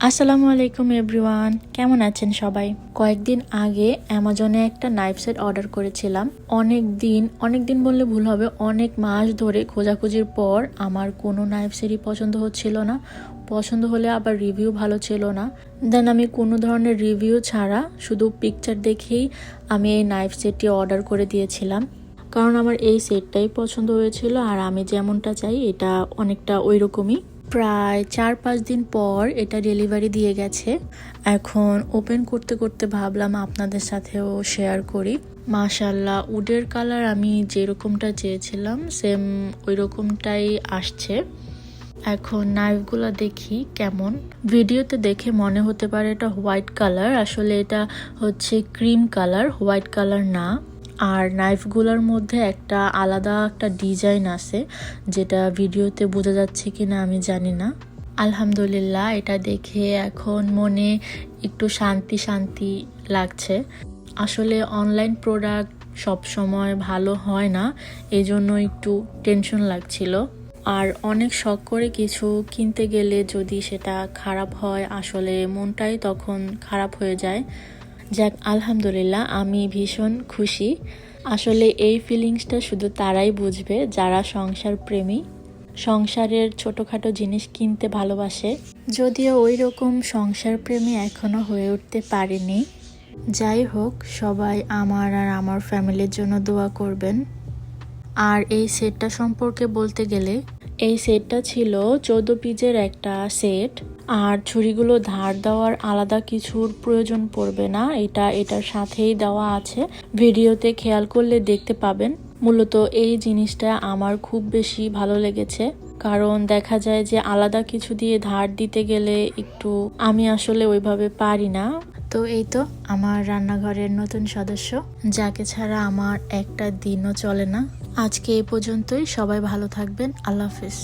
আসসালামু আলাইকুম এভরিওয়ান, কেমন আছেন সবাই? কয়েকদিন আগে অ্যামাজনে একটা নাইফ সেট অর্ডার করেছিলাম। অনেক দিন বললে ভুল হবে, অনেক মাস ধরে খোঁজাখুঁজির পর আমার কোনো নাইফ সেটই পছন্দ হচ্ছিল না। পছন্দ হলে আবার রিভিউ ভালো ছিল না। দেন আমি কোনো ধরনের রিভিউ ছাড়া শুধু পিকচার দেখেই আমি এই নাইফ সেটটি অর্ডার করে দিয়েছিলাম, কারণ আমার এই সেটটাই পছন্দ হয়েছিল আর আমি যেমনটা চাই এটা অনেকটা ওই রকমই। প্রায় 4-5 দিন পর এটা ডেলিভারি দিয়ে গেছে। এখন ওপেন করতে করতে ভাবলাম আপনাদের সাথেও শেয়ার করি। মাশাআল্লাহ, উডের কালার আমি যেরকমটা চেয়েছিলাম সেম ওই রকমটাই আসছে। এখন নাইফগুলো দেখি কেমন। ভিডিওতে দেখে মনে হতে পারে এটা হোয়াইট কালার, আসলে এটা হচ্ছে ক্রিম কালার, হোয়াইট কালার না। আর নাইফগুলোর মধ্যে একটা আলাদা একটা ডিজাইন আছে, যেটা ভিডিওতে বোঝা যাচ্ছে কিনা আমি জানি না। আলহামদুলিল্লাহ, এটা দেখে এখন মনে একটু শান্তি শান্তি লাগছে। আসলে অনলাইন প্রোডাক্ট সব সময় ভালো হয় না, এই জন্য একটু টেনশন লাগছিল। আর অনেক শখ করে কিছু কিনতে গেলে যদি সেটা খারাপ হয়, আসলে মনটাই তখন খারাপ হয়ে যায়। যাক, আলহামদুলিল্লাহ, আমি ভীষণ খুশি। আসলে এই ফিলিংসটা শুধু তারাই বুঝবে যারা সংসার প্রেমী, সংসারের ছোটোখাটো জিনিস কিনতে ভালোবাসে। যদিও ওই রকম সংসার প্রেমী এখনো হয়ে উঠতে পারেনি। যাই হোক, সবাই আমার আর আমার ফ্যামিলির জন্য দোয়া করবেন। আর এই সেটটা সম্পর্কে বলতে গেলে, এই সেটটা ছিল 14 পিসের একটা সেট। আর ছুরিগুলো ধার দেওয়ার আলাদা কিছুর প্রয়োজন পড়বে না, এটার সাথেই দেওয়া আছে। ভিডিওতে খেয়াল করলে দেখতে পাবেন। মূলত এই জিনিসটা আমার খুব বেশি ভালো লেগেছে, কারণ দেখা যায় যে আলাদা কিছু দিয়ে ধার দিতে গেলে একটু আমি আসলে ওইভাবে পারি না। তো এই তো আমার রান্নাঘরের নতুন সদস্য, যাকে ছাড়া আমার একটা দিনও চলে না। আজকে এই পর্যন্তই, সবাই ভালো থাকবেন, আল্লাহ হাফেজ।